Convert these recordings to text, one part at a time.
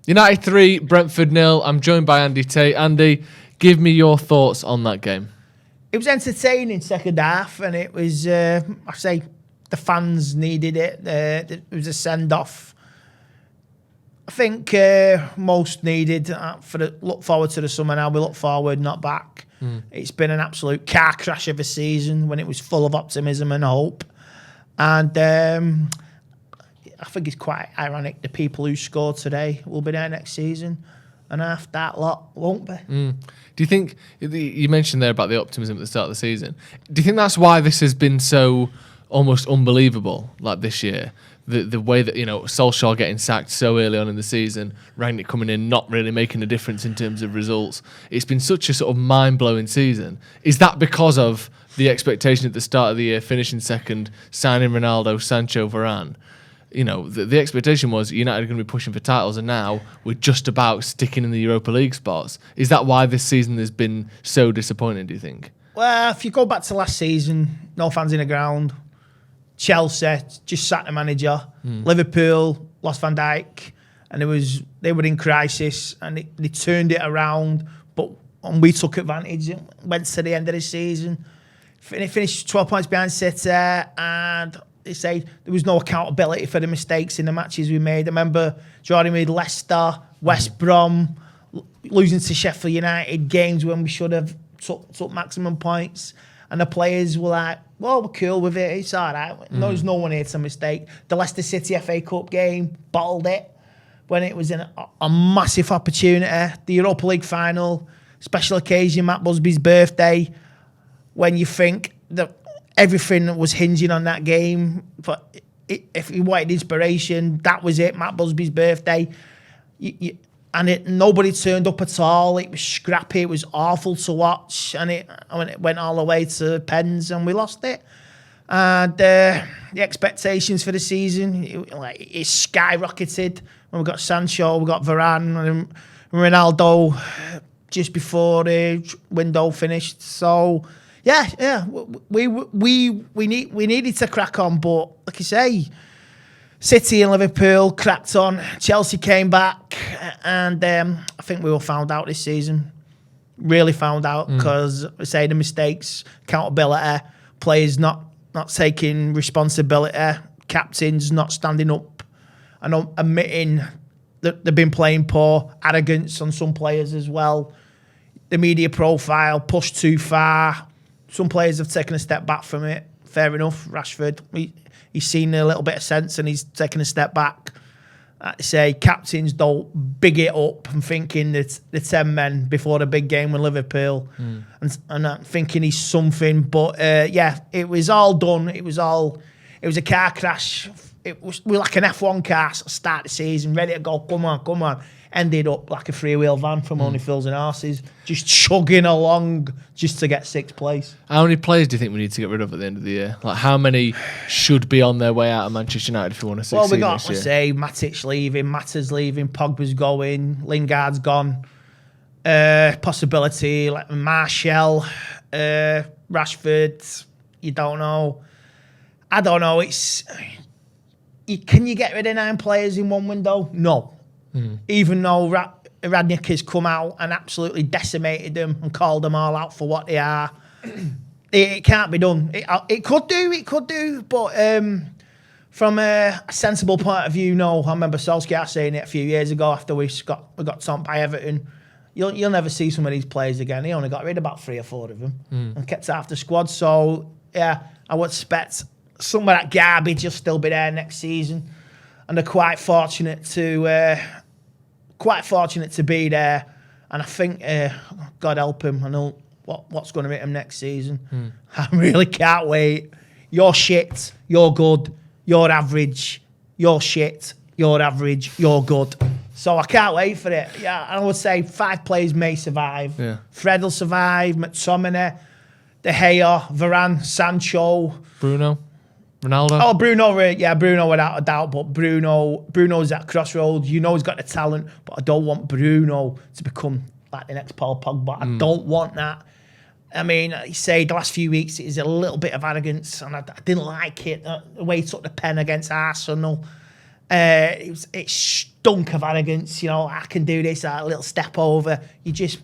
United 3, Brentford 0. I'm joined by Andy Tate. Andy, give me your thoughts on that game. It was entertaining second half, and it was, I say, the fans needed it. It was a send-off. I think most needed. Look forward to the summer now. We look forward, not back. It's been an absolute car crash of a season when it was full of optimism and hope. And I think it's quite ironic the people who scored today will be there next season, and half that lot won't be. Do you think, you mentioned there about the optimism at the start of the season, do you think that's why this has been so almost unbelievable, like this year? The way that, Solskjaer getting sacked so early on in the season, Rangnick coming in, not really making a difference in terms of results. It's been such a sort of mind-blowing season. Is that because of the expectation at the start of the year, finishing second, signing Ronaldo, Sancho, Varane? The expectation was United are going to be pushing for titles, and now we're just about sticking in the Europa League spots. Is that why this season has been so disappointing, do you think? Well, if you go back to last season, no fans in the ground. Chelsea just sacked the manager. Liverpool lost Van Dijk, and they were in crisis, and they turned it around. And we took advantage. And went to the end of the season, and it finished 12 points behind City, and they say there was no accountability for the mistakes in the matches we made. I remember Jordan with Leicester, West Brom, losing to Sheffield United, games when we should have took maximum points, and the players were like, well, we're cool with it, it's all right. There's no one here to mistake. The Leicester City FA Cup game, bottled it when it was a massive opportunity. The Europa League final, special occasion, Matt Busby's birthday, when you think that everything was hinging on that game. But if you wanted inspiration, that was it, Matt Busby's birthday. Nobody turned up at all. It was scrappy. It was awful to watch. And it went all the way to pens, and we lost it. And the expectations for the season, it skyrocketed. When we got Sancho, we got Varane, and Ronaldo just before the window finished. So, yeah, we needed to crack on. But like you say, City and Liverpool cracked on. Chelsea came back, and I think we were found out this season. Really found out, because I say the mistakes, accountability, players not taking responsibility, captains not standing up and admitting that they've been playing poor, arrogance on some players as well. The media profile pushed too far. Some players have taken a step back from it. Fair enough. Rashford, he's seen a little bit of sense, and he's taken a step back. I say captains don't big it up and thinking that the 10 men before the big game with Liverpool, and thinking he's something. But it was all done. It was a car crash. We were like an F1 car start the season, ready to go. Come on. Ended up like a three-wheel van from Only Fools and Horses, just chugging along just to get sixth place. How many players do you think we need to get rid of at the end of the year? Like, how many should be on their way out of Manchester United if we want to succeed? Well, we got, this year? say, Matic leaving, Mata's leaving, Pogba's going, Lingard's gone. Possibility like Martial, Rashford. You don't know. I don't know. Can you get rid of 9 players in one window? No. Even though Rangnick has come out and absolutely decimated them and called them all out for what they are, it can't be done. It could do, but from a sensible point of view, no. I remember Solskjaer saying it a few years ago after we got stomped by Everton. You'll never see some of these players again. He only got rid of about 3 or 4 of them and kept half the squad. So yeah, I would expect some of that garbage will still be there next season, and they're quite fortunate to be there. And I think, God help him, I know what's going to hit him next season. I really can't wait. You're shit, you're good, you're average, you're shit, you're average, you're good. So I can't wait for it. Yeah, I would say 5 players may survive. Yeah. Fred will survive, McTominay, De Gea, Varane, Sancho. Bruno. Ronaldo? Oh, Bruno, Bruno without a doubt. But Bruno's at crossroads. You know he's got the talent, but I don't want Bruno to become like the next Paul Pogba. I don't want that. I mean, you say the last few weeks it is a little bit of arrogance, and I didn't like it. The way he took the pen against Arsenal. It stunk of arrogance. You know, I can do this, a little step over. You just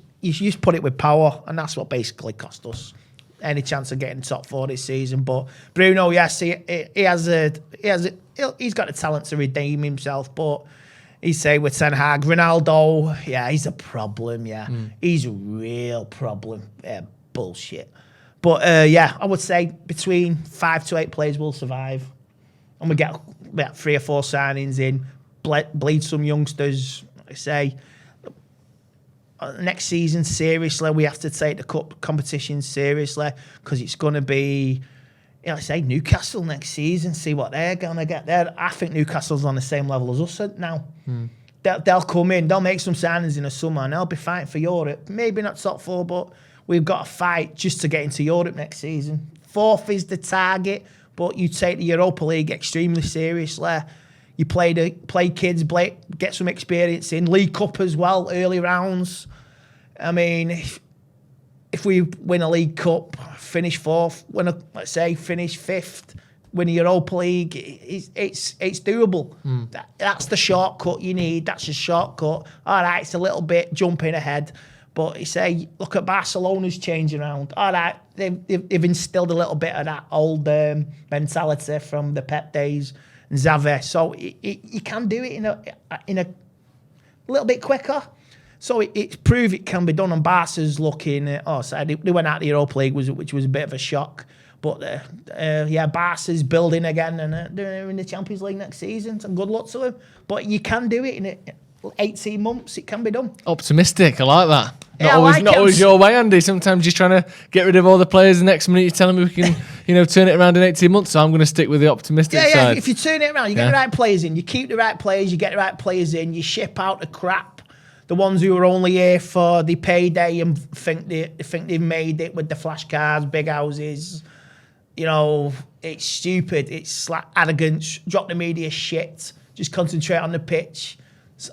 put it with power, and that's what basically cost us any chance of getting top 4 this season. But Bruno, yes, he's got the talent to redeem himself, but he's say with Ten Hag, Ronaldo, yeah, he's a problem. Yeah, he's a real problem. Yeah, bullshit. But yeah, I would say between 5 to 8 players will survive, and we get 3 or 4 signings in, bleed some youngsters. I say next season, seriously, we have to take the cup competition seriously, because it's going to be, I say Newcastle next season. See what they're going to get there. I think Newcastle's on the same level as us now. They'll come in, they'll make some signings in the summer, and they'll be fighting for Europe. Maybe not top 4, but we've got to fight just to get into Europe next season. 4th is the target, but you take the Europa League extremely seriously. You play kids, get some experience in. League Cup as well, early rounds. I mean, if we win a League Cup, finish 4th, let's say finish 5th, win a Europa League, it's doable. That's the shortcut you need. That's a shortcut. All right, it's a little bit jumping ahead, but you say, look at Barcelona's change around. All right, they've instilled a little bit of that old mentality from the Pep days and Xavi. So you can do it in a little bit quicker. So it's proved it can be done. And Barca's looking, they went out the Europa League, which was a bit of a shock. But yeah, Barca's building again, and they're in the Champions League next season. So good luck to them. But you can do it in 18 months. It can be done. Optimistic. I like that. Not always your way, Andy. Sometimes you're trying to get rid of all the players. The next minute you're telling me we can, turn it around in 18 months. So I'm going to stick with the optimistic side. Yeah. If you turn it around, you get the right players in. You keep the right players. You get the right players in. You ship out the crap. The ones who are only here for the payday and think they've made it with the flash cars, big houses. It's stupid. It's like arrogance. Drop the media shit. Just concentrate on the pitch.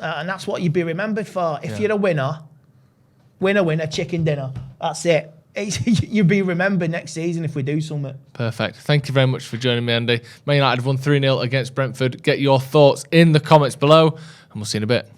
And that's what you'd be remembered for. If you're a winner, chicken dinner. That's it. You'll be remembered next season if we do something. Perfect. Thank you very much for joining me, Andy. Man United won 3-0 against Brentford. Get your thoughts in the comments below, and we'll see you in a bit.